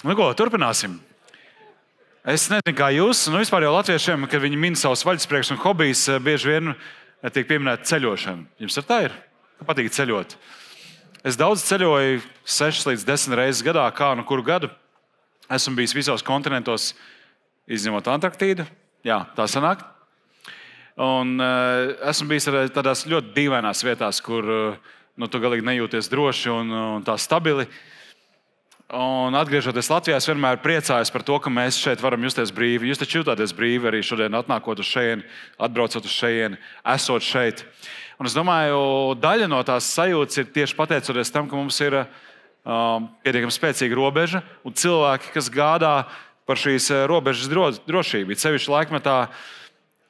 Nu ko, turpināsim. Es nezinu, kā jūs, vispār jau latviešiem, kad viņi min savus vaļaspriekšus un hobijus, bieži vien tiek pieminēta ceļošana. Jums tā ir? Patīk ceļot. Es daudz ceļoju, 6 līdz 10 reizes gadā, kā nu kuru gadu. Esmu bijis visos kontinentos, izņemot Antarktīdu. Jā, tā sanāk. Un esmu bijis arī tādās ļoti dīvainās vietās, kur tu galīgi nejūties droši un tā stabili. Un atgriežoties Latvijā, es vienmēr priecājos par to, ka mēs šeit varam justies brīvi. Jūs taču jūtāties brīvi arī šodien atnākot uz šejieni, atbraucot uz šejieni, esot šeit. Un es domāju, daļa no tās sajūtas ir tieši pateicoties tam, ka mums ir pietiekami spēcīga robeža un cilvēki, kas gādā par šīs robežas drošību. It sevišķi laikmetā,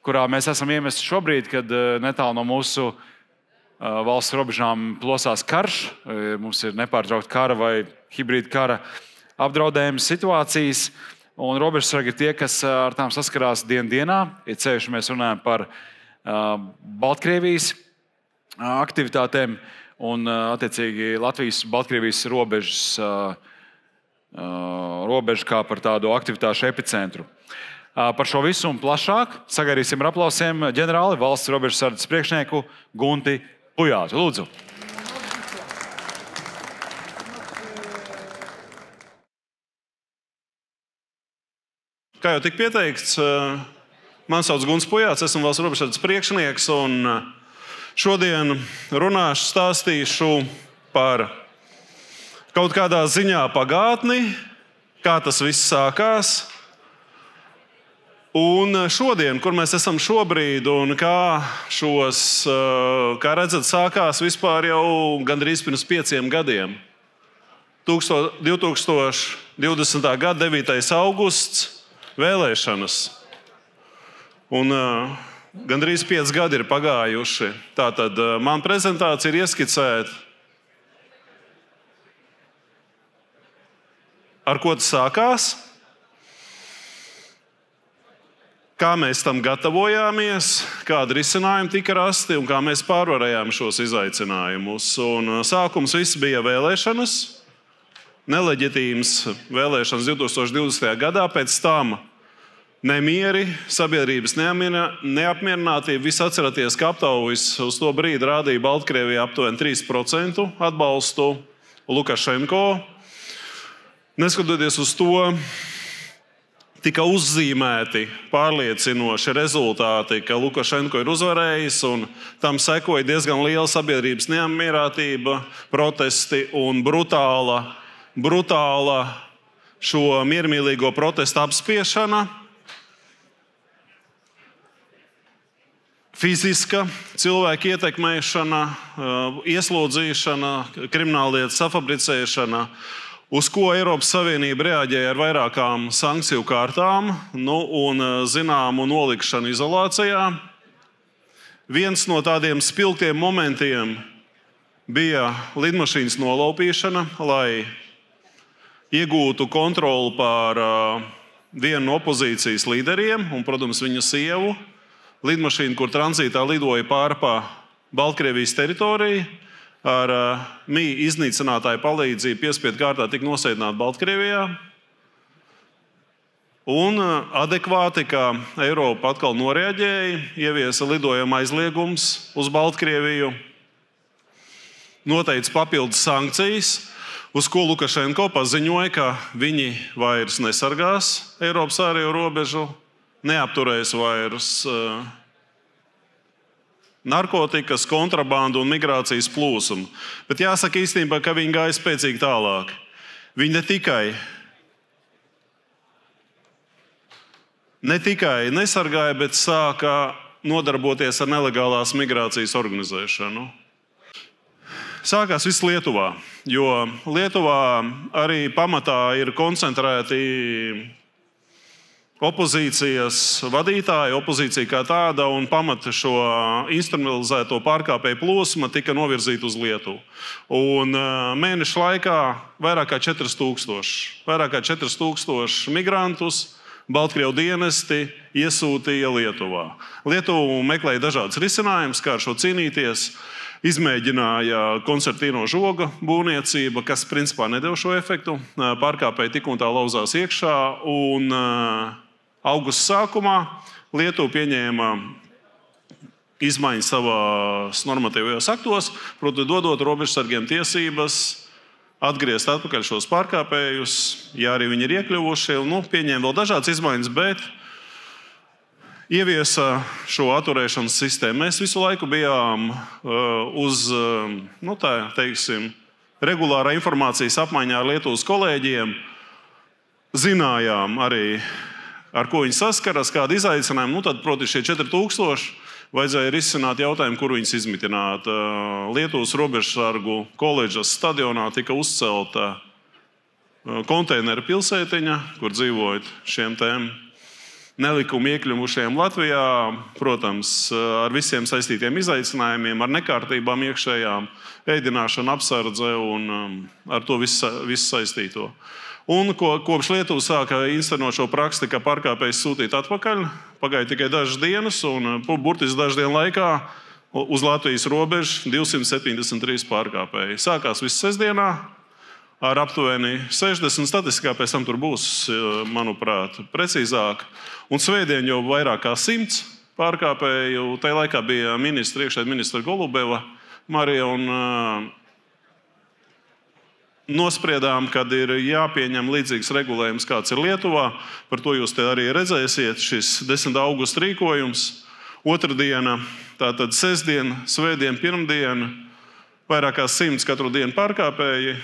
kurā mēs esam iemesti šobrīd, kad netālu no mūsu valsts robežām plosās karš, mums ir nepārtraukti kara vai hibrīda kara apdraudējuma situācijas, un robežsargi ir tie, kas ar tām saskarās dienā. It sevišķi mēs runājam par Baltkrievijas aktivitātēm un attiecīgi Latvijas-Baltkrievijas robežu kā par tādu aktivitāšu epicentru. Par šo visu un plašāk sagaidīsim ar aplausiem ģenerāli valsts robežsardzes priekšnieku Gunti Pujātu. Lūdzu. Kā jau tika pieteikts, mani sauc Gunts Pujāts, esmu valsts robežsardzes priekšnieks un šodien runāšu, stāstīšu par kaut kādā ziņā pagātni, kā tas viss sākās. Un šodien, kur mēs esam šobrīd, un kā redzat, sākās vispār jau gandrīz pirms 5 gadiem. 2020. gada 9. augusts vēlēšanas. Un gandrīz 5 gadi ir pagājuši. Tātad man prezentācija ir ieskicēta, ar ko tas sākās. Kā mēs tam gatavojāmies, kādi risinājumi tika rasti un kā mēs pārvarējām šos izaicinājumus. Un sākums viss bija vēlēšanas, neleģitīmas vēlēšanas 2020. gadā, pēc tam nemieri, sabiedrības neapmierinātība. Visi atceraties, ka aptaujas uz to brīdi rādīja Baltkrievijā aptuveni 3% atbalstu Lukašenko. Neskatoties uz to, tika uzzīmēti pārliecinoši rezultāti, ka Lukašenko ir uzvarējis, un tam sekoja diezgan liela sabiedrības neapmierinātība, protesti un brutāla šo miermīlīgo protestu apspiešana. Fiziska cilvēka ietekmēšana, ieslodzīšana, krimināllietu safabricēšana, uz ko Eiropas Savienība reaģēja ar vairākām sankciju kārtām un zināmu nolikšanu izolācijā. Viens no tādiem spilgtiem momentiem bija lidmašīnas nolaupīšana, lai iegūtu kontroli pār vienu no opozīcijas līderiem un, protams, viņa sievu. Lidmašīna, kur tranzītā lidoja pāri pa Baltkrievijas teritoriju, ar mīju iznīcinātāju palīdzību piespiedu kārtā tika nosēdināta Baltkrievijā. Un adekvāti, kā Eiropa atkal noreaģēja, ieviesa lidojuma aizliegums uz Baltkrieviju, noteica papildus sankcijas, uz ko Lukašenko paziņoja, ka viņi vairs nesargās Eiropas ārējo robežu, neapturēs vairs narkotikas, kontrabandu un migrācijas plūsmu. Bet jāsaka īstenībā, ka viņi gāja spēcīgi tālāk. Viņi ne tikai nesargāja, bet sāka nodarboties ar nelegālās migrācijas organizēšanu. Sākās viss Lietuvā, jo Lietuvā arī pamatā ir koncentrēti opozīcijas vadītāji, opozīcija kā tāda, un pamata šo instrumentalizēto pārkāpēju plūsma tika novirzīta uz Lietuvu. Un mēnešu laikā vairāk kā 4000 migrantus Baltkrievu dienesti iesūtīja Lietuvā. Lietuva meklēja dažādas risinājumus, kā ar šo cīnīties. izmēģināja koncertīno žoga būvniecība, kas principā nedeva šo efektu. Pārkāpēji tik un tā lauzās iekšā, un augusta sākumā Lietuva pieņēma izmaiņas savās normatīvajos aktos, proti dodot robežsargiem tiesības atgriezt atpakaļ šos pārkāpējus, ja arī viņi ir iekļuvuši, un pieņēma vēl dažādas izmaiņas, bet ieviesa šo atturēšanas sistēmu. Mēs visu laiku bijām uz regulārā informācijas apmaiņā ar Lietuvas kolēģiem, zinājām arī, ar ko viņi saskaras, kādi izaicinājumi. Tad, proti, šie 4000 vajadzēja risināt jautājumu, kur viņus izmitināt. Lietuvas robežsargu koledžas stadionā tika uzcelta konteineru pilsētiņa, kur dzīvojot šiem tēm nelikumi iekļuvušiem Latvijā, protams, ar visiem saistītiem izaicinājumiem, ar nekārtībām iekšējām, ēdināšana, apsardze un ar to visu saistīto. Un kopš Lietuva sāka īstenot šo praksi, ka pārkāpējs sūtīt atpakaļ, pagāja tikai dažas dienas, un burtiski dažu dienu laikā uz Latvijas robežas 273 pārkāpēji. Sākās viss sestdienā ar aptuveni 60, statistikā pēc tam tur būs, manuprāt, precīzāk. Un svētdien jau vairāk kā 100 pārkāpēju. Tajā laikā bija iekšējā ministra Golubeva Marija, un nospriedām, kad ir jāpieņem līdzīgs regulējums, kāds ir Lietuvā. Par to jūs te arī redzēsiet, šis 10. augusta rīkojums. Otrdiena, tātad sestdiena, svētdiena, pirmdiena, vairāk kā 100 katru dienu pārkāpēji.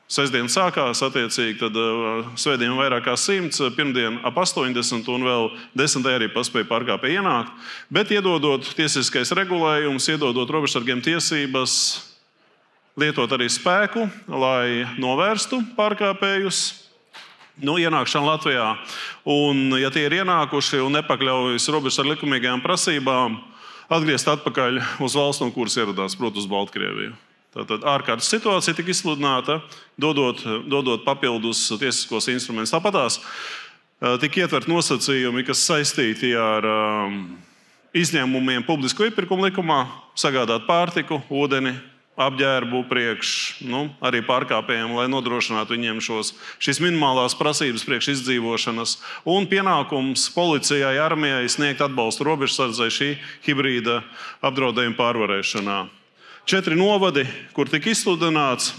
Sestdiena sākās, attiecīgi, tad svētdiena vairāk kā 100, pirmdiena ap 80 un vēl 10. arī paspēja pārkāpēji ienākt. Bet iedodot tiesiskais regulējums, iedodot robežsargiem tiesības, lietot arī spēku, lai novērstu pārkāpējus ienākšanu Latvijā. Un, ja tie ir ienākuši un nepakļaujas robežsargu likumīgajām prasībām, atgriezt atpakaļ uz valsts, no kuras ieradās, proti, uz Baltkrieviju. Tātad ārkārtas situācija tika izsludināta, dodot papildus tiesiskos instrumentus. Tāpatās tika ietvert nosacījumi, kas saistīti ar izņēmumiem publisko iepirkumu likumā, sagādāt pārtiku, ūdeni, apģērbu priekš arī pārkāpējiem, lai nodrošinātu viņiem šīs minimālās prasības priekš izdzīvošanas, un pienākums policijai, armijai sniegt atbalstu robežsardzei šī hibrīda apdraudējuma pārvarēšanā. 4 novadi, kur tika izsludināts: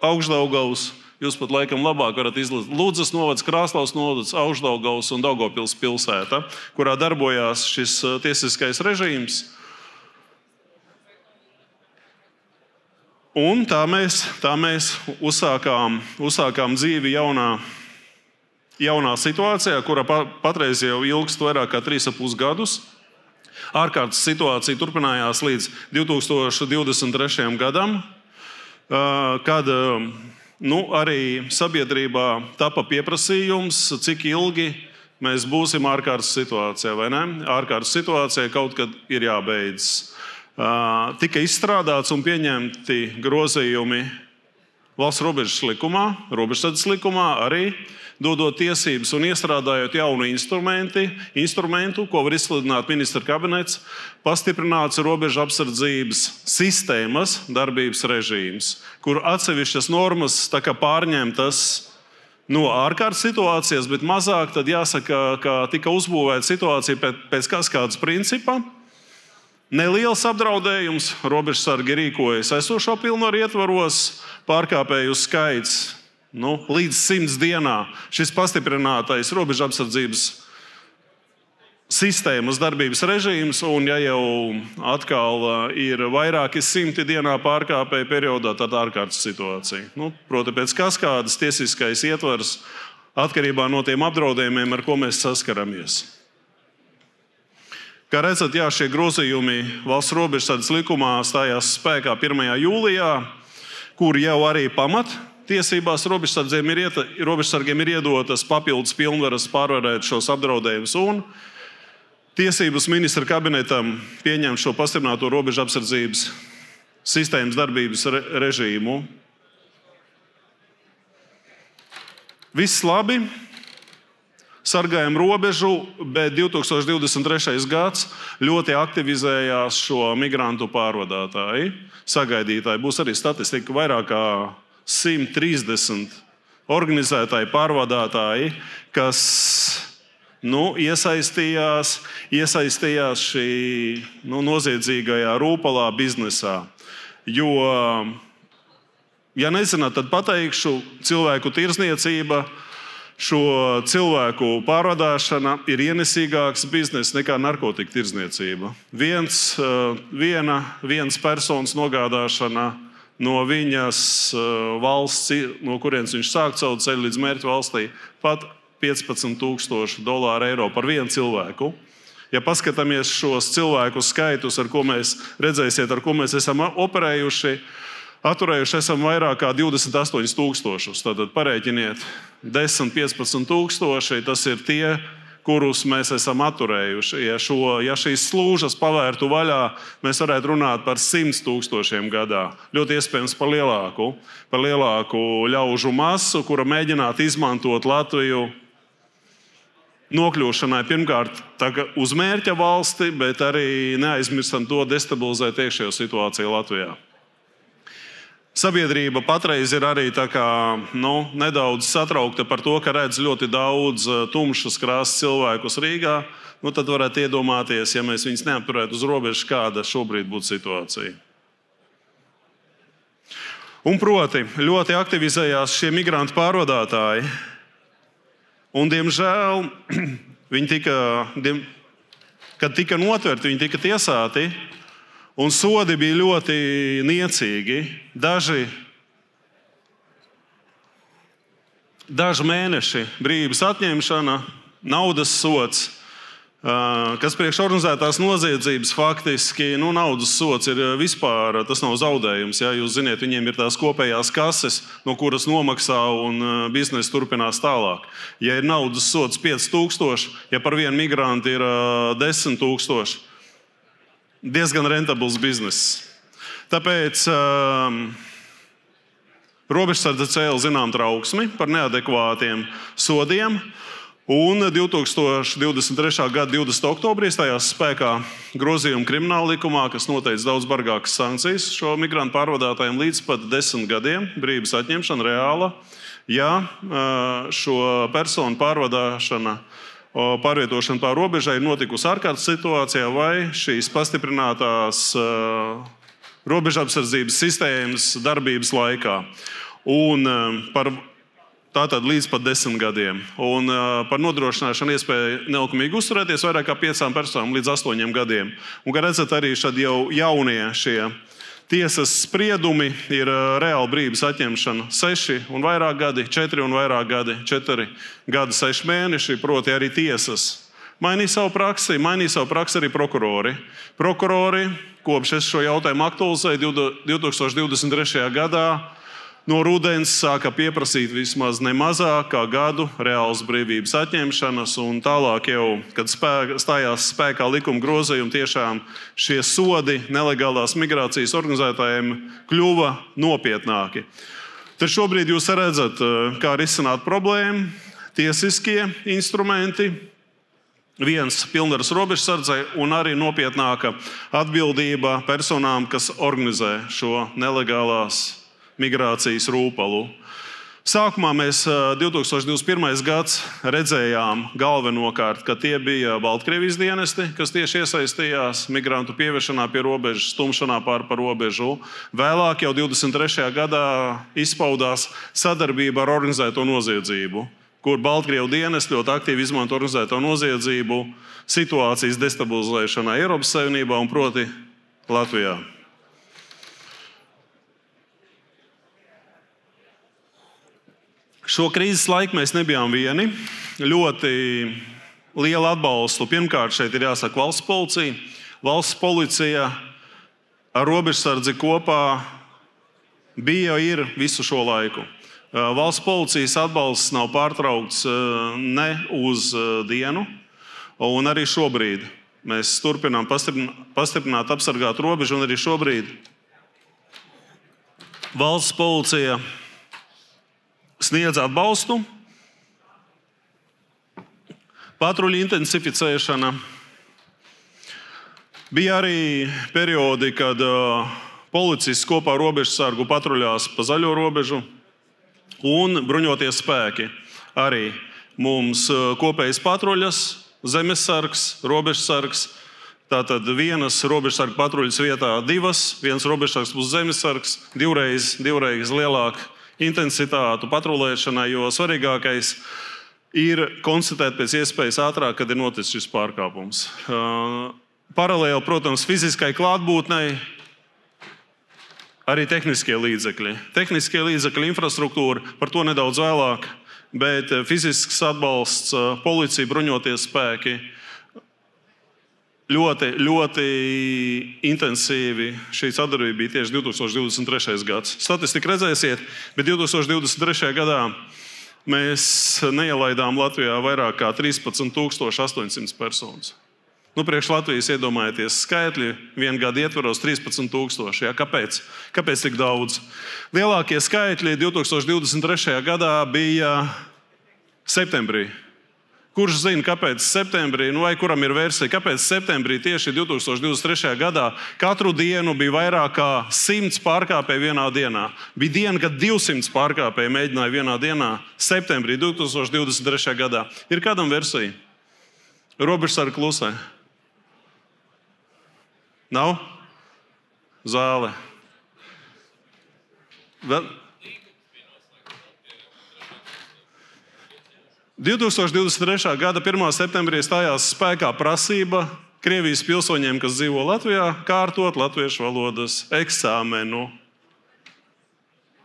Augšdaugavas, jūs pat laikam labāk varat izlasīt, Ludzas novads, Krāslavas novads, Augšdaugavas un Daugavpils pilsēta, kurā darbojās šis tiesiskais režīms. Un tā mēs uzsākām dzīvi jaunā situācijā, kura patreiz jau ilgst vairāk kā 3,5 gadus. Ārkārtas situācija turpinājās līdz 2023. gadam, kad arī sabiedrībā tapa pieprasījums, cik ilgi mēs būsim ārkārtas situācijā, vai ne? Ārkārtas situācijā kaut kad ir jābeidz. Tika izstrādāts un pieņemti grozījumi valsts robežas likumā, robežsardzes likumā, arī dodot tiesības un iestrādājot jaunu instrumentu, ko var izsludināt ministra kabinets, pastiprināts robežu apsardzības sistēmas darbības režīms, kur atsevišķas normas pārņemtas no ārkārtas situācijas, bet mazāk tad jāsaka, ka tika uzbūvēta situācija pēc kaskādas principa. Neliels apdraudējums, robežsargi rīkojas esošo pilnvaru ietvaros, pārkāpēju skaits līdz 100 dienā. Šis pastiprinātais robežu apsardzības sistēmas darbības režīms, un ja jau atkal ir vairāki 100 dienā pārkāpēju periodā, tad ārkārtas situācija. Proti, pēc kaskādas tiesiskais ietvars atkarībā no tiem apdraudējumiem, ar ko mēs saskaramies. Kā redzat, šie grozījumi valsts robežsardzes likumā stājās spēkā 1. jūlijā, kur jau arī tiesībās robežsargiem ir iedotas papildus pilnvaras pārvarēt šos apdraudējumus, un tiesības ministra kabinetam pieņemt šo pastiprināto robežu apsardzības sistēmas darbības režīmu. Viss labi. sargājam robežu, bet 2023. gads ļoti aktivizējās šo migrantu pārvadātāji, sagaidītāji. Būs arī statistika vairāk kā 130 organizētāji, pārvadātāji, kas iesaistījās šī noziedzīgajā rūpalā biznesā. Jo, ja nezināt, tad pateikšu, cilvēku tirzniecība, šo cilvēku pārvadāšana ir ienesīgāks bizness nekā narkotika tirzniecība. Viens personas nogādāšana no viņas valsts, no kurienes viņš sāk savu ceļu līdz mērķu valstī, pat $15,000 eiro par vienu cilvēku. Ja paskatāmies šos cilvēku skaitus, ar ko mēs esam operējuši, atturējuši esam vairāk kā 28,000. Tātad parēķiniet 10-15,000, tas ir tie, kurus mēs esam atturējuši. Ja šīs slūžas pavērtu vaļā, mēs varētu runāt par 100,000 gadā. Ļoti iespējams par lielāku ļaužu masu, kura mēģinātu izmantot Latviju nokļūšanai pirmkārt uz mērķa valsti, bet arī neaizmirstam to destabilizēt iekšējo situāciju Latvijā. Sabiedrība patreiz ir arī nedaudz satraukta par to, ka redz ļoti daudz tumšas krāsas cilvēkus Rīgā. Tad varētu iedomāties, ja mēs viņus neapturētu uz robežas, kāda šobrīd būtu situācija. Un proti, ļoti aktivizējās šie migrantu pārvadātāji. Un, diemžēl, kad tika notverti, viņi tika tiesāti, un sodi bija ļoti niecīgi. Daži mēneši brīvības atņemšana, naudas sods, kas priekš organizētās noziedzības faktiski, naudas sods ir vispār, tas nav zaudējums. Ja? Jūs ziniet, viņiem ir tās kopējās kases, no kuras nomaksā un biznesa turpinās tālāk. Ja ir naudas sods 5,000, ja par vienu migrantu ir 10,000, diezgan rentabls bizness. Tāpēc robežsardze cēla zinām trauksmi par neadekvātiem sodiem. Un 2023. gada 20. oktobrī stājās spēkā grozījumi krimināla likumā, kas noteica daudz bargākas sankcijas šo migrantu pārvadātājiem līdz pat 10 gadiem brīvības atņemšana reāla, ja šo personu pārvietošana pār robežai ir notikusi ārkārtas situācijā vai šīs pastiprinātās robežapsardzības sistēmas darbības laikā. Un tātad līdz pat 10 gadiem. Un par nodrošināšanu iespēju nelikumīgi uzturēties vairāk kā 5 personām līdz 8 gadiem. Un, kā redzat, arī šad jau jaunie šie tiesas spriedumi ir reāla brīvības atņemšana 6 un vairāk gadi, 4 un vairāk gadi, 4 gadi, 6 mēneši, proti arī tiesas. Mainīja savu praksi arī prokurori. Prokurori, kopš es šo jautājumu aktualizēju 2023. gadā, no rudens sāka pieprasīt vismaz nemazāk kā gadu reālas brīvības atņemšanas, un tālāk jau, kad stājās spēkā likuma grozījumi, tiešām šie sodi nelegālās migrācijas organizētājiem kļuva nopietnāki. Tad šobrīd jūs redzat, kā risināt problēmu, tiesiskie instrumenti, viens pilnvaras robežsardzei un arī nopietnāka atbildība personām, kas organizē šo nelegālās migrācijas rūpalu. Sākumā mēs 2021. gads redzējām galvenokārt, ka tie bija Baltkrievijas dienesti, kas tieši iesaistījās migrantu pievēršanā pie robežas, stumšanā pār robežu. Vēlāk jau 23. gadā izpaudās sadarbība ar organizēto noziedzību, kur Baltkrievu dienesti ļoti aktīvi izmanto organizēto noziedzību situācijas destabilizēšanā Eiropas Savienībā un proti Latvijā. Šo krīzes laiku mēs nebijām vieni. Ļoti lielu atbalstu. Pirmkārt, šeit ir jāsaka valsts policija. Valsts policija ar robežsardzi kopā bija ir visu šo laiku. Valsts policijas atbalsts nav pārtraukts ne uz dienu, un arī šobrīd mēs turpinām pastiprināt, apsargāt robežu, un arī šobrīd valsts policija sniedz atbalstu. patruļu intensificēšana. Bija arī periodi, kad policists kopā ar robežsargu patruļās pa zaļo robežu un bruņoties spēki. Arī mums kopējas patruļas, zemesargs, robežsargs. Tātad vienas robežsarga patruļas vietā divas, viens robežsargs plus zemesargs, divreiz lielāka intensitātu patrulēšanai, jo svarīgākais ir konstatēt pēc iespējas ātrāk, kad ir noticis šis pārkāpums. Paralēli, protams, fiziskai klātbūtnei arī tehniskie līdzekļi. Tehniskie līdzekļi, infrastruktūra, par to nedaudz vēlāk, bet fizisks atbalsts, policija, bruņoties spēki. Ļoti intensīvi šī sadarbība bija tieši 2023. gads. Statistiku redzēsiet, bet 2023. gadā mēs neielaidām Latvijā vairāk kā 13,800 personas. Priekš Latvijas iedomājieties skaitļi, vienu gadu ietvaros 13,000. Ja? Kāpēc tik daudz? Lielākie skaitļi 2023. gadā bija septembrī. Kurš zina, kāpēc septembrī, vai kuram ir versija, kāpēc septembrī tieši 2023. gadā katru dienu bija vairāk kā 100 pārkāpēji vienā dienā. Bija diena, kad 200 pārkāpēji mēģināja vienā dienā, septembrī 2023. gadā. Ir kādam versija? Robežsargi klusē. Nav? Zāle. 2023. gada 1. septembrī stājās spēkā prasība Krievijas pilsoņiem, kas dzīvo Latvijā, kārtot latviešu valodas eksāmenu.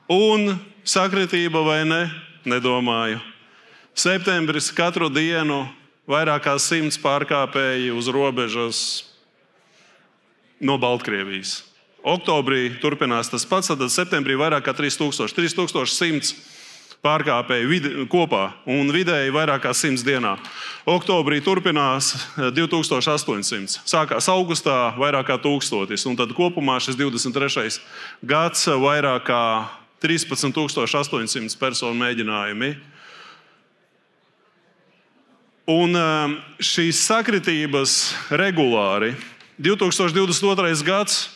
Un sakritība vai ne? Nedomāju. Septembris katru dienu vairāk kā 100 pārkāpēji uz robežas no Baltkrievijas. Oktobrī turpinās tas pats, tad septembrī vairāk kā 3100 pārkāpēji kopā un vidēji vairāk kā 100 dienā. Oktobrī turpinās 2800. Sākās augustā vairāk kā 1000. Un tad kopumā šis 23. gads vairāk kā 13,800 personu mēģinājumi. Un šīs sakritības regulāri 2022. gads,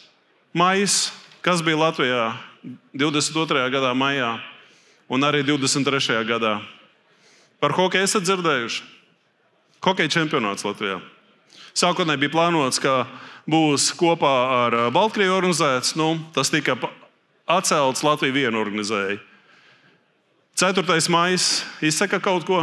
maijs, kas bija Latvijā 22. gadā maijā un arī 23. gadā. Par hokeju esat dzirdējuši? Hokeja čempionāts Latvijā. Sākotnēji bija plānots, ka būs kopā ar Baltkrieviju organizēts. Tas tika atcelts, Latvija vienu organizēja. 4. maijs izsaka kaut ko.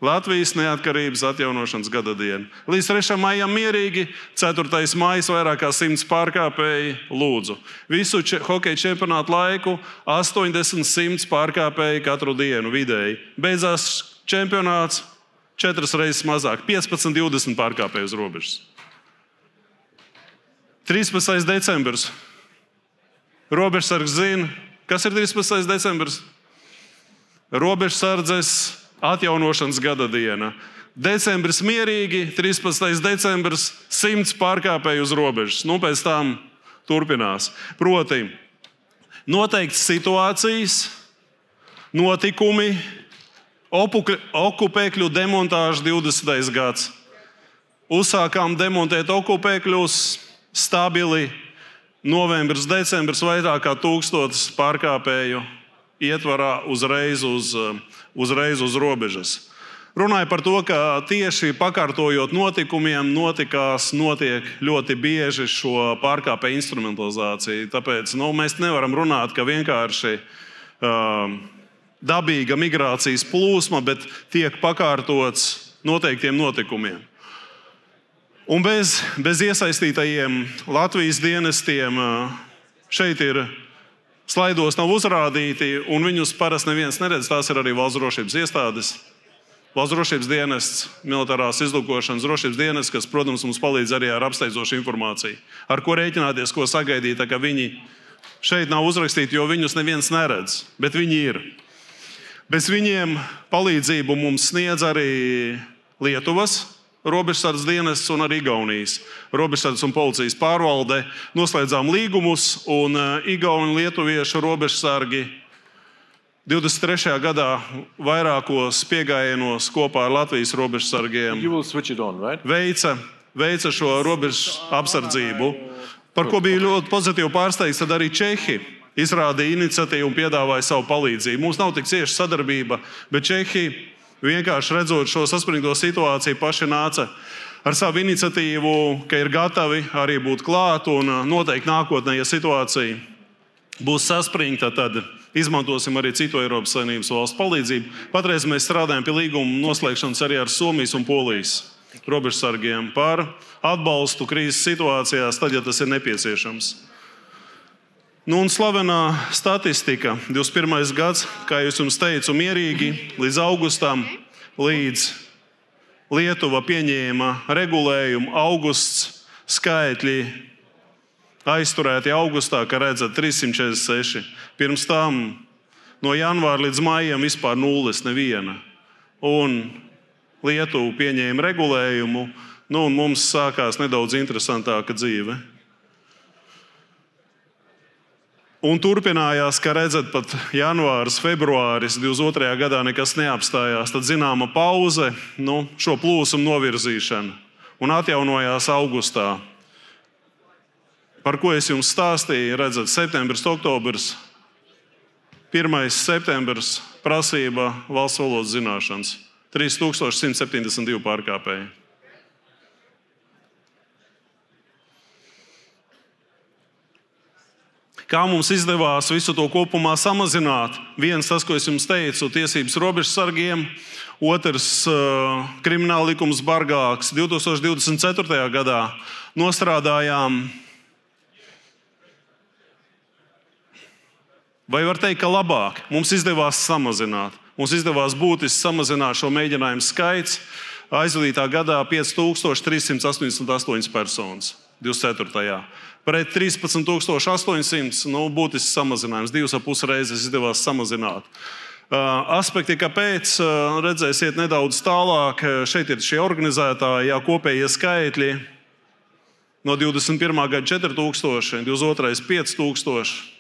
Latvijas neatkarības atjaunošanas gada diena. Līdz 3. maijam mierīgi, 4. maijs vairāk kā 100 pārkāpēji lūdzu. Visu hokeja čempionātu laiku 80-100 pārkāpēji katru dienu vidēji. Beidzās čempionāts 4 reizes mazāk, 15-20 pārkāpēji uz robežas. 13. decembris. Robežsargs zina, kas ir 13. decembris? Robežsardzes atjaunošanas gada diena. Decembris mierīgi, 13. decembris 100 pārkāpēji uz robežas. Pēc tam turpinās. Proti, noteikts situācijas, notikumi, okupēkļu demontāža 20. gads. Uzsākām demontēt okupēkļus stabili. Novembris, decembris vairāk kā 1000 pārkāpēju ietvarā uzreiz uz robežas. Runāja par to, ka tieši pakārtojot notikumiem notiek ļoti bieži šo pārkāpēju instrumentalizāciju. Tāpēc mēs nevaram runāt, ka vienkārši dabīga migrācijas plūsma, bet tiek pakārtots noteiktiem notikumiem. Un bez iesaistītajiem Latvijas dienestiem šeit ir slaidos nav uzrādīti, un viņus parasti neviens neredz. Tās ir arī valsts drošības iestādes, valsts drošības dienests, militārās izlūkošanas drošības dienests, kas, protams, mums palīdz arī ar apsteidzošu informāciju, ar ko rēķināties, ko sagaidīt, ka viņi šeit nav uzrakstīti, jo viņus neviens neredz, bet viņi ir. Bez viņiem palīdzību mums sniedz arī Lietuvas robežsardzes dienests un arī Igaunijas robežsardzes un policijas pārvalde. Noslēdzām līgumus, un Igauni un lietuviešu robežsargi 23. gadā vairākos piegājienos kopā ar Latvijas robežsargiem You will switch it on, right? veica šo robežu apsardzību, par ko bija ļoti pozitīvi pārsteigts. Tad arī Čehi izrādīja iniciatīvu un piedāvāja savu palīdzību. Mums nav tik cieša sadarbība, bet Čehi vienkārši redzot šo saspringto situāciju, paši nāca ar savu iniciatīvu, ka ir gatavi arī būt klāt un noteikti nākotnē, ja situācija būs saspringta, tad izmantosim arī citu Eiropas Savienības valstu palīdzību. Patreiz mēs strādājam pie līguma noslēgšanas arī ar Somijas un Polijas robežsargiem par atbalstu krīzes situācijās, tad, ja tas ir nepieciešams. Un slavenā statistika. 21. gads, kā jau jums teicu, mierīgi līdz augustam, līdz Lietuva pieņēma regulējumu, augusts skaitļi aizturēti augustā, kā redzat, 346. Pirms tam no janvāra līdz maijam vispār nulles neviena. Un Lietuva pieņēma regulējumu, un mums sākās nedaudz interesantāka dzīve. Un turpinājās, kā redzat, pat janvāris, februāris 22. gadā nekas neapstājās. Tad zināma pauze, šo plūsmu novirzīšana un atjaunojās augustā. Par ko es jums stāstīju, redzat, septembris, oktobris, 1. septembris prasība valsts valodas zināšanas. 3172 pārkāpēji. Kā mums izdevās visu to kopumā samazināt? Viens, tas, ko es jums teicu, tiesības robežsargiem. Otrs, krimināla likums bargāks. 2024. gadā nostrādājām, vai var teikt, ka labāk. Mums izdevās samazināt. Mums izdevās būtiski samazināt šo mēģinājumu skaits. Aizvadītā gadā 5388 personas. 24. Pret 13800 būtisks samazinājums. 2,5 reizes izdevās samazināt. Aspekti, kāpēc, redzēsiet nedaudz tālāk. Šeit ir šie organizētāji, kopējie skaitļi. No 21. gada 4000, 22. 5000.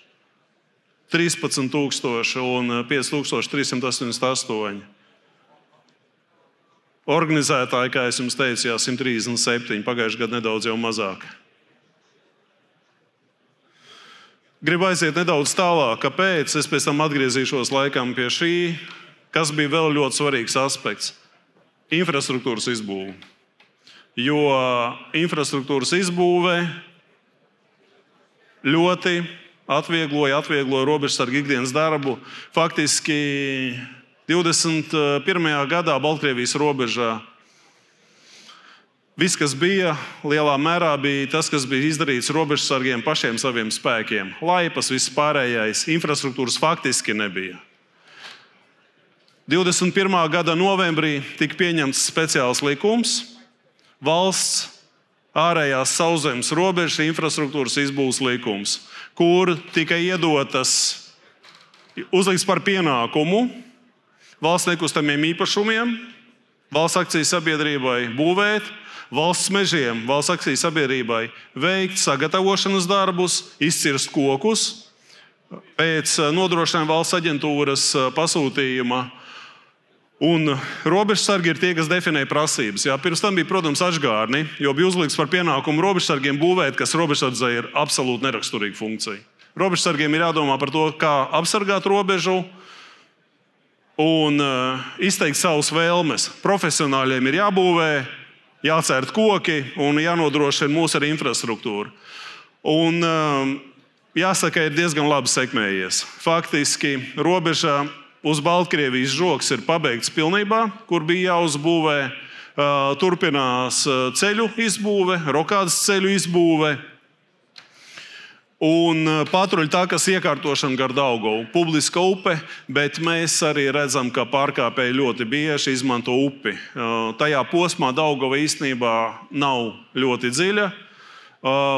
13,000 un 5,388. Organizētāji, kā es jums teicu, 137, pagājušajā gadā nedaudz jau mazāk. Gribu aiziet nedaudz tālāk, kāpēc. Es pēc tam atgriezīšos laikam pie šī, kas bija vēl ļoti svarīgs aspekts - infrastruktūras izbūve. Jo infrastruktūras izbūve ļoti atviegloja robežsargu ikdienas darbu. Faktiski 21. gadā Baltkrievijas robežā viss, kas bija, lielā mērā bija tas, kas bija izdarīts robežsargiem pašiem saviem spēkiem. Laipas, viss pārējais, infrastruktūras faktiski nebija. 21. gada novembrī tika pieņemts speciāls likums - valsts ārējās sauszemes robežas infrastruktūras izbūves likums, kur tika uzlikts par pienākumu valsts nekustamiem īpašumiem, valsts akciju sabiedrībai būvēt, valsts mežiem, valsts akciju sabiedrībai veikt sagatavošanas darbus, izcirst kokus pēc nodrošinājuma valsts aģentūras pasūtījuma. Un robežsargi ir tie, kas definē prasības. Pirms tam bija, protams, atžgārni, jo bija uzlikts par pienākumu robežsargiem būvēt, kas robežsardzei ir absolūti neraksturīga funkcija. Robežsargiem ir jādomā par to, kā apsargāt robežu un izteikt savas vēlmes. Profesionāļiem ir jābūvē, jācērt koki un jānodrošina mūsu arī infrastruktūra. Un jāsaka, ir diezgan labi sekmējies. Faktiski robežā uz Baltkrievijas žogs ir pabeigts pilnībā, kur bija jāuzbūvē. Turpinās ceļu izbūve, rokādas ceļu izbūve un patruļu takas iekārtošana gar Daugavu. Publiska upe, bet mēs arī redzam, ka pārkāpēji ļoti bieži izmanto upi. Tajā posmā Daugava īstenībā nav ļoti dziļa.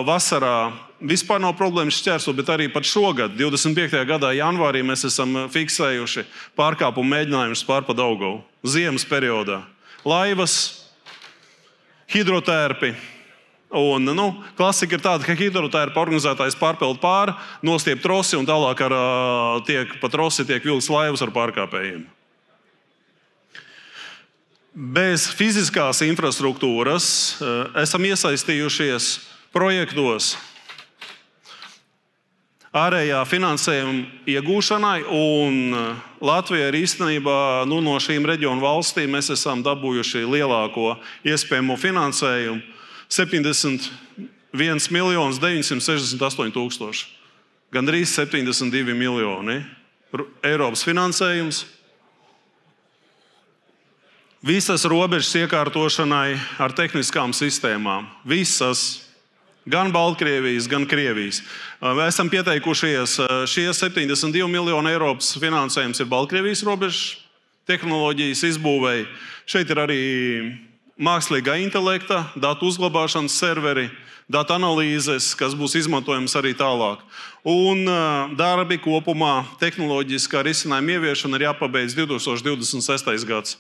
Vasarā vispār nav problēmas šķērsot, bet arī pat šogad, 25. gadā janvārī, mēs esam fiksējuši pārkāpumu mēģinājumus pārpa Daugavu. Ziemas periodā. Laivas, hidrotērpi, Un, klasika ir tāda, ka hidrotērpa organizētājs pārpeld pāri, nostiep trosi un tālāk pa trosi tiek vilkts laivas ar pārkāpējiem. Bez fiziskās infrastruktūras esam iesaistījušies projektos ārējā finansējuma iegūšanai, un Latvija ir īstenībā no šīm reģionu valstīm mēs esam dabūjuši lielāko iespējamo finansējumu - 71 968 000. Gandrīz 72 miljoni Eiropas finansējums. Visas robežas iekārtošanai ar tehniskām sistēmām. Visas. Gan Baltkrievijas, gan Krievijas. Esam pieteikušies, šie 72 miljoni Eiropas finansējums ir Baltkrievijas robežas tehnoloģijas izbūvēji. Šeit ir arī mākslīgā intelekta, datu uzglabāšanas serveri, datu analīzes, kas būs izmantojams arī tālāk. Un darbi kopumā tehnoloģiskā risinājuma ieviešana ir jāpabeidz 2026. gads.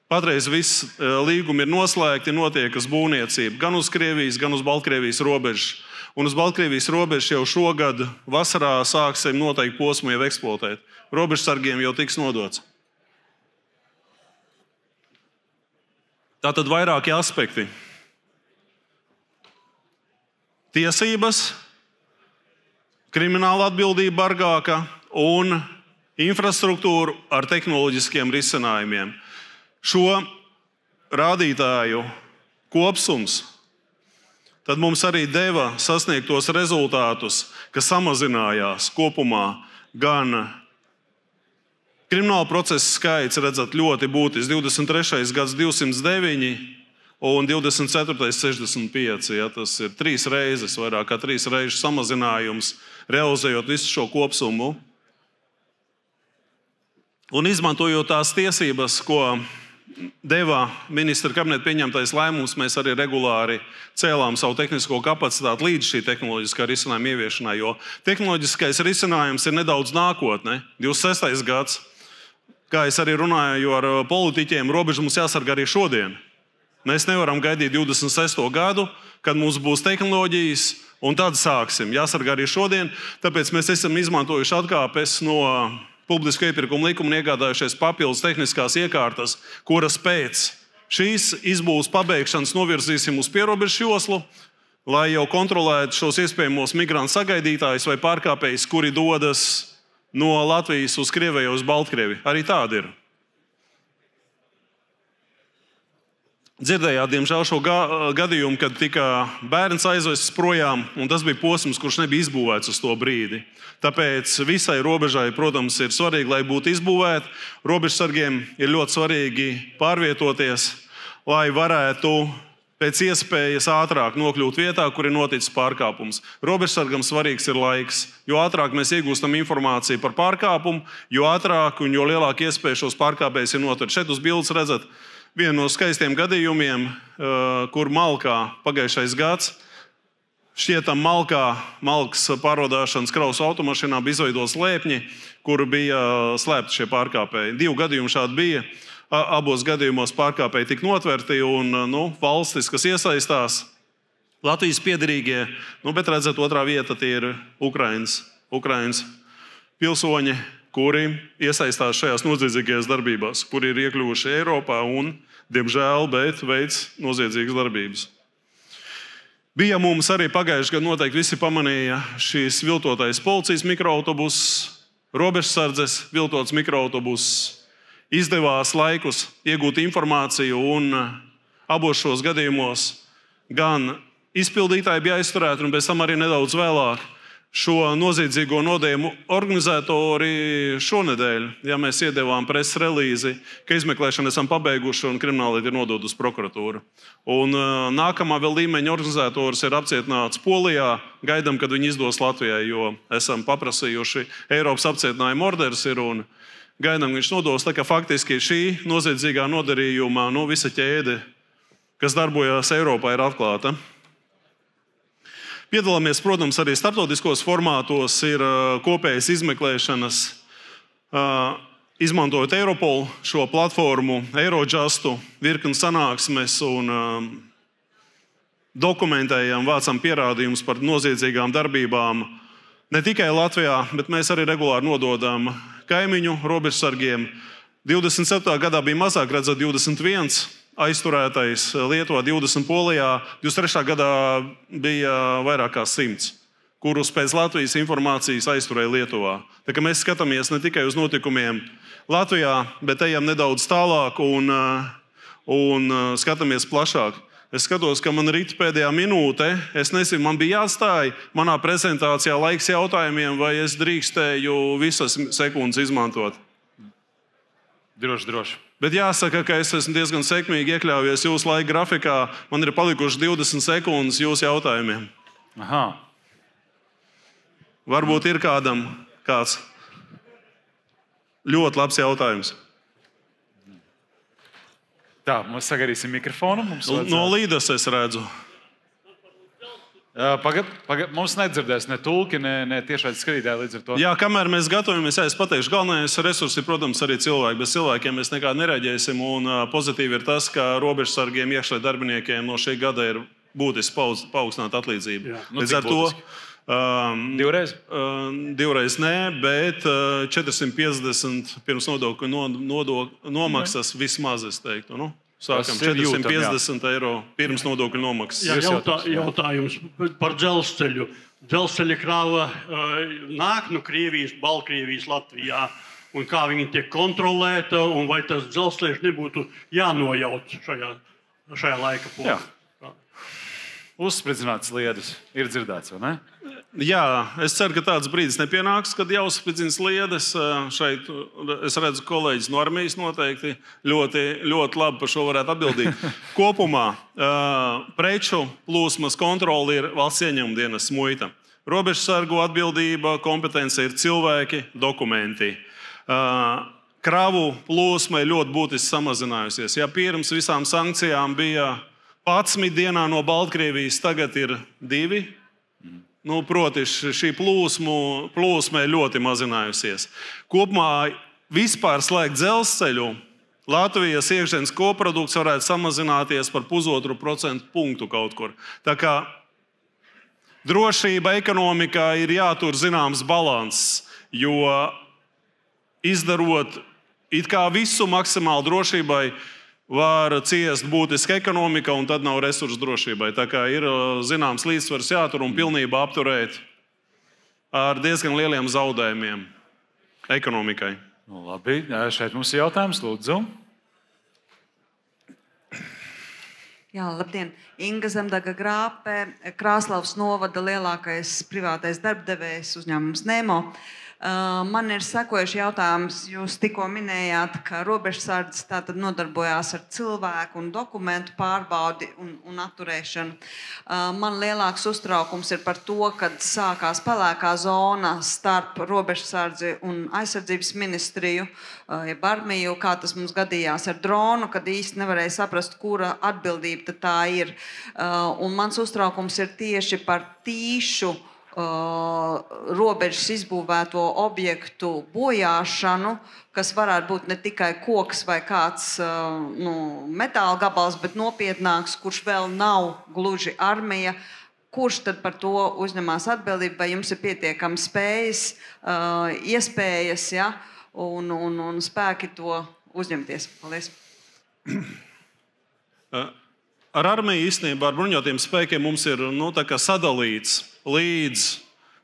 Patreiz viss līgumi ir noslēgti, notiekas būvniecība gan uz Krievijas, gan uz Baltkrievijas robežas. Un uz Baltkrievijas robežas jau šogad vasarā sāksim noteikti posmu jau eksploatēt. Robežsargiem jau tiks nodots. Tātad vairāki aspekti. Tiesības, krimināla atbildība bargāka un infrastruktūra ar tehnoloģiskiem risinājumiem. Šo rādītāju kopsums tad mums arī deva sasniegtos rezultātus, kas samazinājās kopumā gan krimināla procesa skaits, redzat, ļoti būtisks. 23. gads 209 un 24. 65. Ja, tas ir 3 reizes, vairāk kā 3 reizes samazinājums, realizējot visu šo kopsumu. Un izmantojot tās tiesības, ko deva ministra kabineta pieņemtais lēmums, mēs arī regulāri cēlām savu tehnisko kapacitāti līdz šī tehnoloģiskā risinājuma ieviešanai, jo tehnoloģiskais risinājums ir nedaudz nākotne. 26. gads. Kā es arī runāju ar politiķiem, robeža mums jāsargā arī šodien. Mēs nevaram gaidīt 26. gadu, kad mums būs tehnoloģijas, un tad sāksim. Jāsargā arī šodien, tāpēc mēs esam izmantojuši atkāpes no publisko iepirkumu likuma un iegādājušies papildus tehniskās iekārtas, kuras pēc šīs izbūves pabeigšanas novirzīsim uz pierobežu joslu, lai jau kontrolētu šos iespējamos migrantu sagaidītājus vai pārkāpējus, kuri dodas no Latvijas uz Krieviju, uz Baltkrievi. Arī tādi ir. Dzirdējāt, diemžēl, šo gadījumu, kad tika bērns aizvests projām, un tas bija posms, kurš nebija izbūvēts uz to brīdi. Tāpēc visai robežai, protams, ir svarīgi, lai būtu izbūvēta. Robežsargiem ir ļoti svarīgi pārvietoties, lai varētu pēc iespējas ātrāk nokļūt vietā, kur ir noticis pārkāpums. Robežsargam svarīgs ir laiks. Jo ātrāk mēs iegūstam informāciju par pārkāpumu, jo ātrāk un jo lielāka iespēja šos pārkāpējus ir notvert. Šeit uz bildes redzat vienu no skaistiem gadījumiem, kur Malkā pagājušais gads šķietam malkas pārvadāšanas kravas automašīnā bija izveidots slēpņi, kur bija slēpti šie pārkāpēji. 2 gadījumi šādi bija. Abos gadījumos pārkāpēji tika notverti un valstis, kas iesaistās, Latvijas piederīgie, bet redzat, otrā vieta tie ir Ukrainas pilsoņi, kuri iesaistās šajās noziedzīgajās darbībās, kuri ir iekļuvuši Eiropā un, diemžēl, veic noziedzīgas darbības. Bija mums arī pagājušajā gadā, noteikti visi pamanīja, šīs viltotais policijas mikroautobuss, robežsardzes viltots mikroautobuss. Izdevās laikus iegūt informāciju, un abos šos gadījumos gan izpildītāji bija aizturēti, un pēc tam arī nedaudz vēlāk šo noziedzīgo nodējumu organizatori šonedēļ, ja mēs iedevām preses relīzi, ka izmeklēšanu esam pabeiguši un krimināllieta ir nodota uz prokuratūru. Un nākamā vēl līmeņa organizators ir apcietināts Polijā, gaidām, kad viņi izdos Latvijai, jo esam paprasījuši Eiropas apcietinājuma orders ir un gaidām, viņš nodos. Tā kā faktiski šī noziedzīgā nodarījuma visa ķēde, kas darbojas Eiropā, ir atklāta. Piedalāmies, protams, arī starptautiskos formātos, ir kopējas izmeklēšanas, izmantojot Europolu šo platformu, Eurojustu, virkni sanāksmes un dokumentējam, vācam pierādījumus par noziedzīgām darbībām ne tikai Latvijā, bet mēs arī regulāri nododam kaimiņu robežsargiem. 27. gadā bija mazāk, redzat, 21 aizturētais Lietuvā, 20 Polijā, 23. gadā bija vairāk kā 100, kurus pēc Latvijas informācijas aizturēja Lietuvā. Tā kā mēs skatāmies ne tikai uz notikumiem Latvijā, bet ejam nedaudz tālāk un skatāmies plašāk. Es skatos, ka man rīt pēdējā minūte, es nezinu, man bija jāatstāj manā prezentācijā laiks jautājumiem, vai es drīkstēju visas sekundes izmantot. Droši. Bet jāsaka, ka es esmu diezgan sekmīgi iekļāvies jūsu laika grafikā. Man ir palikuši 20 sekundes jūsu jautājumiem. Aha. Varbūt ir kādam kāds ļoti labs jautājums. Tā, mēs sagarīsim mikrofonu. No līdas es redzu. Mums nedzirdēs ne tulki, ne tiešais skatītāji līdz ar to. Jā, kamēr mēs gatavojamies, es pateikšu, galvenais resurs ir, protams, arī cilvēki. Bez cilvēkiem mēs nekā nereaģēsim, un pozitīvi ir tas, ka robežsargiem, iekšlietu darbiniekiem no šī gada ir būtiski paaugstināta atlīdzība. Līdz ar to divreiz? Divreiz nē, bet 450 pirms nodokļu nomaksas vismaz, es teiktu. Sākam 450 eiro pirms nodokļu nomaksas. Jautājums par dzelzceļu. Dzelzceļa krāva nāk no Krievijas, Baltkrievijas, Latvijā. Un kā viņi tiek kontrolēta, un vai tas dzelzceļš nebūtu jānojauc šajā laika posmā? Uzspridzināts sliedes ir dzirdēts, vai ne? Jā, es ceru, ka tāds brīdis nepienāks, kad jāuzspridzina sliedes. Šeit es redzu kolēģis no armijas noteikti ļoti labi par šo varētu atbildīt. Kopumā preču plūsmas kontrole ir valsts ieņēmuma dienesta muita. Robežsargu atbildība, kompetence ir cilvēki, dokumenti. Kravu plūsma ir ļoti būtiski samazinājusies. Ja pirms visām sankcijām bija 11 dienā no Baltkrievijas, tagad ir 2. Proti, šī plūsma ir ļoti mazinājusies. Kopumā vispār slēgt dzelzceļu, Latvijas iekšzemes koprodukts varētu samazināties par 0,5% punktu kaut kur. Tā kā drošība ekonomikā ir jātur zināms balanss, jo izdarot it kā visu maksimāli drošībai, var ciest būtiski ekonomika, un tad nav resursu drošībai. Tā kā ir zināms līdzsvars jātur un pilnībā apturēt ar diezgan lieliem zaudējumiem ekonomikai. Labi, šeit mums ir jautājums, lūdzu. Jā, labdien. Inga Zemdaga Grāpe, Krāslavas novada lielākais privātais darbdevējs uzņēmums Nemo. Man ir sekojuši jautājums. Jūs tikko minējāt, ka robežsardzes tātad nodarbojās ar cilvēku un dokumentu pārbaudi un atturēšanu. Man lielāks uztraukums ir par to, kad sākās pelēkā zona starp robežsardzi un aizsardzības ministriju, jeb armiju, kā tas mums gadījās ar dronu, kad īsti nevarēja saprast, kura atbildība tā ir. Un mans uztraukums ir tieši par tīšu robežas izbūvēto objektu bojāšanu, kas varētu būt ne tikai koks vai kāds metāla gabals, bet nopietnāks, kurš vēl nav gluži armija. Kurš tad par to uzņemās atbildību? Vai jums ir pietiekami spējas, iespējas, ja, un spēki to uzņemties? Paldies! Ar armiju īstenībā, ar bruņotiem spēkiem mums ir sadalīts, līdz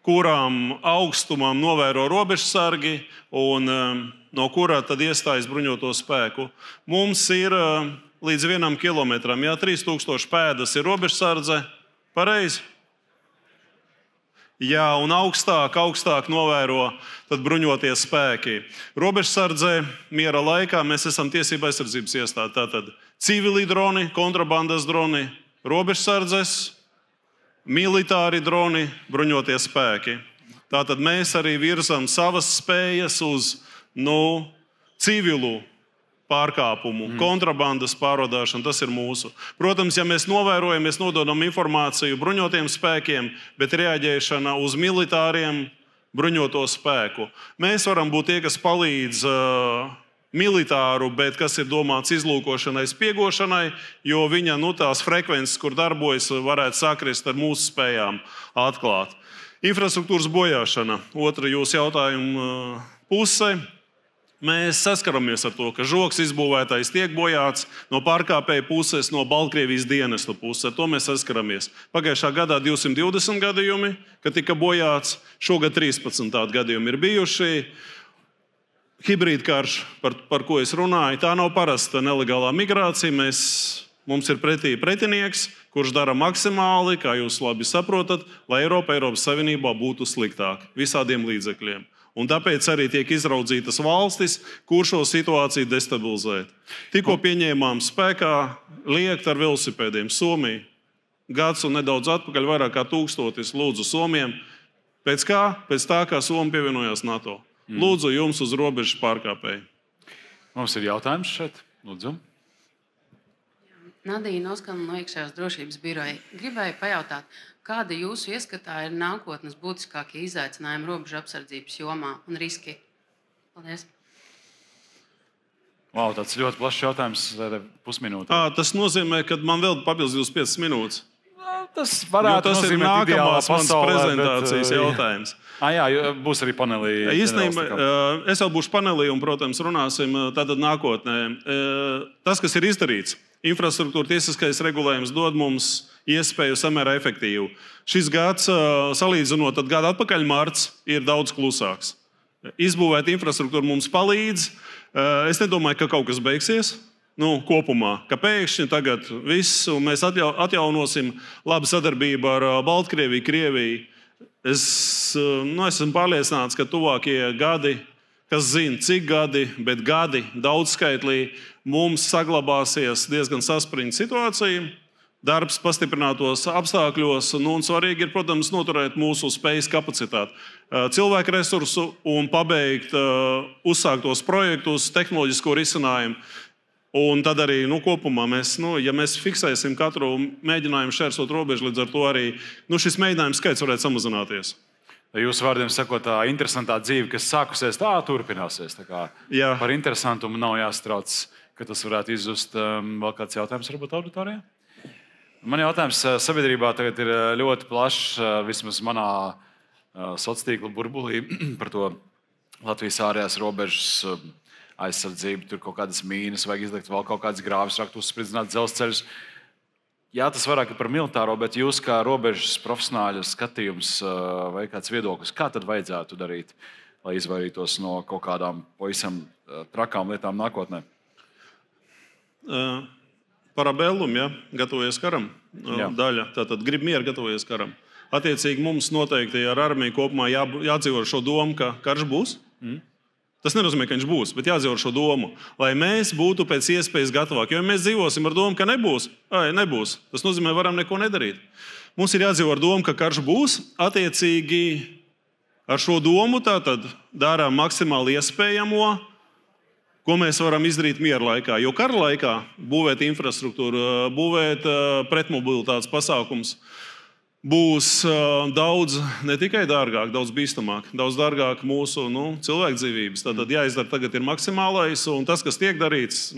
kurām augstumam novēro robežsargi un no kurā tad iestājas bruņoto spēku. Mums ir līdz 1 kilometram, 3000 pēdas ir robežsardze, pareizi? Jā, un augstāk novēro tad bruņotie spēki. Robežsardzē miera laikā mēs esam tiesība aizsardzības iestāde. Tātad civili droni, kontrabandas droni, robežsardzes, militāri droni, bruņotie spēki. Tātad mēs arī virzam savas spējas uz civilu pārkāpumu, kontrabandas pārvadāšanu. Tas ir mūsu. Protams, ja mēs novērojam, mēs nododam informāciju bruņotiem spēkiem, bet reaģēšana uz militāriem bruņoto spēku. Mēs varam būt tie, kas palīdz militāru, bet kas ir domāts izlūkošanai, spiegošanai, jo viņa tās frekvences, kur darbojas, varētu sakrist ar mūsu spējām atklāt. Infrastruktūras bojāšana, otra jūsu jautājuma puse. Mēs saskaramies ar to, ka žogs izbūvētais tiek bojāts no pārkāpēja puses, no Baltkrievijas dienesta puses. Ar to mēs saskaramies. Pagājušā gadā 220 gadījumi, kad tika bojāts, šogad 13 tādi gadījumi ir bijuši. Hibrīdkarš, par ko es runāju, tā nav parasta nelegālā migrācija. Mums ir pretī pretinieks, kurš dara maksimāli, kā jūs labi saprotat, lai Eiropas Savienībā būtu sliktāk visādiem līdzekļiem. Un tāpēc arī tiek izraudzītas valstis, kur šo situāciju destabilizēt. Tikko pieņēmām spēkā liekt ar velosipēdiem Somiju. Gads un nedaudz atpakaļ vairāk kā 1000 lūdzu Somiem. Pēc kā? Pēc tā, kā Somija pievienojās NATO. Lūdzu jums uz robežas pārkāpēji. Mums ir jautājums šeit. Lūdzu. Nadīna Oskana no iekšējās drošības biroja. Gribēju pajautāt, kāda jūsu ieskatā ir nākotnes būtiskākie izaicinājumi robežu apsardzības jomā un riski? Paldies. Wow, tāds ļoti plašs jautājums, pusminūte. Tas nozīmē, ka man vēl papildus 25 minūtes. Tas varētu tas ir nākamās manas prezentācijas jautājums. Jā, būs arī panelī. Īstenībā, es jau būšu panelī un, protams, runāsim tātad nākotnē. Tas, kas ir izdarīts, infrastruktūra tiesiskais regulējums dod mums iespēju samērā efektīvu. Šis gads, salīdzinot ar gadu atpakaļ, marts, ir daudz klusāks. Izbūvēt infrastruktūru mums palīdz. Es nedomāju, ka kaut kas beigsies. Kopumā, ka pēkšņi tagad viss, un mēs atjaunosim labu sadarbību ar Baltkrieviju, Krieviju. Esmu pārliecināts, ka tuvākie gadi, kas zina, cik gadi, bet gadi daudzskaitlī mums saglabāsies diezgan saspringta situācija. Darbs pastiprinātos apstākļos, un svarīgi ir, protams, noturēt mūsu spējas kapacitāti, cilvēku resursu un pabeigt uzsāktos projektus, tehnoloģisko risinājumu. Un tad arī kopumā mēs fiksēsim katru mēģinājumu šķērsot robežu, līdz ar to arī šis mēģinājums skaits varētu samazināties. Jūsu vārdiem sakot, tā interesantā dzīve, kas sākusies, tā turpināsies. Tā kā par interesantumu nav jāstrauc, ka tas varētu izzust. Vēl kāds jautājums varbūt auditorijā? Man jautājums sabiedrībā tagad ir ļoti plašs, vismaz manā sociālā tīkla burbulī par to Latvijas ārējās robežas aizsardzību, tur kaut kādas mīnas, vajag izlikt vēl kaut kādas grāvis, rakt uzspridzināt dzelzceļus. Jā, tas vairāk ir par militāro, bet jūs kā robežas profesionāļa skatījums vai kāds viedoklis, kā tad vajadzētu darīt, lai izvairītos no kaut kādām pavisam trakām lietām nākotnē? Parabellum, gatavojies karam daļa. Tātad grib mieru, gatavojies karam. Attiecīgi mums noteikti ar armiju kopumā jādzīvo šo domu, ka karš būs. Tas nenozīmē, ka viņš būs, bet jādzīvo ar šo domu, lai mēs būtu pēc iespējas gatavāki. Jo ja mēs dzīvosim ar domu, ka nebūs, tas nozīmē, ka varam neko nedarīt. Mums ir jādzīvo ar domu, ka karš būs. Attiecīgi ar šo domu tātad darām maksimāli iespējamo, ko mēs varam izdarīt miera laikā. Jo kara laikā būvēt infrastruktūru, būvēt pretmobilitātes pasākums būs daudz, ne tikai dārgāk, daudz bīstamāk, daudz dārgāk mūsu cilvēku dzīvības. Tātad jāizdara tagad ir maksimālais, un tas, kas tiek darīts,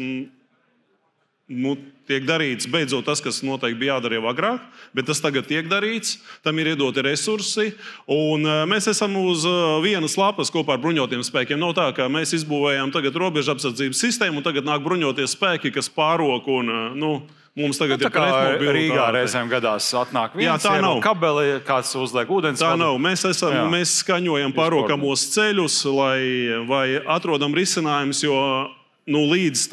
tiek darīts beidzot tas, kas noteikti bija jādara jau agrāk, bet tas tagad tiek darīts, tam ir iedoti resursi, un mēs esam uz vienas lapas kopā ar bruņotiem spēkiem. Nav tā, ka mēs izbūvējām tagad robežu apsardzības sistēmu, un tagad nāk bruņoties spēki, kas pārok un, mums tagad ir pretmobilitāte. Rīgā reizēm gadās atnāk viens kabeli, kāds uzliek ūdens. Tā nav. Mēs skaņojam pārokamos ceļus, vai atrodam risinājumus, jo līdz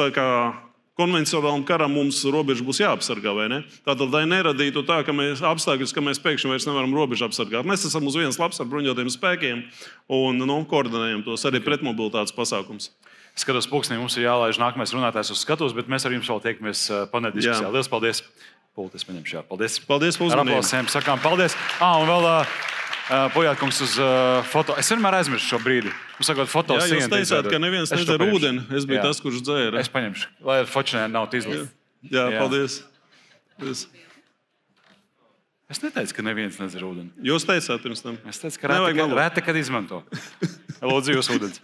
konvencionālam karam mums robeža būs jāapsargā, vai ne? Tātad, lai neradītu tā, ka mēs apstākļus, ka mēs pēkšņi vairs nevaram robežu apsargāt. Mēs esam uz vienas lapas ar bruņotiem spēkiem un koordinējam tos arī pretmobilitātes pasākums. Skatos pulksteni, mums ir jālaiž nākamais runātājs uz skatuves, bet mēs ar jums vēl tiekamies paneļa diskusijā. Lielas paldies! Pultis paņemšu. Paldies! Paldies par uzmanību! Ar aplausiem sakām paldies! Un vēl Pojātkungs uz foto. Es vienmēr aizmirstu šo brīdi. Jūs sakot, foto sienu. Jūs teicāt, ka neviens nedzer ūdeni. Es biju tas, kurš dzēra. Es paņemšu, lai fočinē nav izlīdz. Jā, paldies. Es neteicu, ka neviens nedzer ūdeni. Jūs teicāt pirms tam. Es teicu, ka reti, kad izmanto. Lūdzu, jūs ūdens.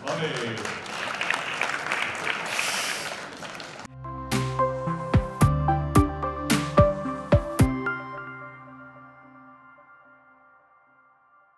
Labi.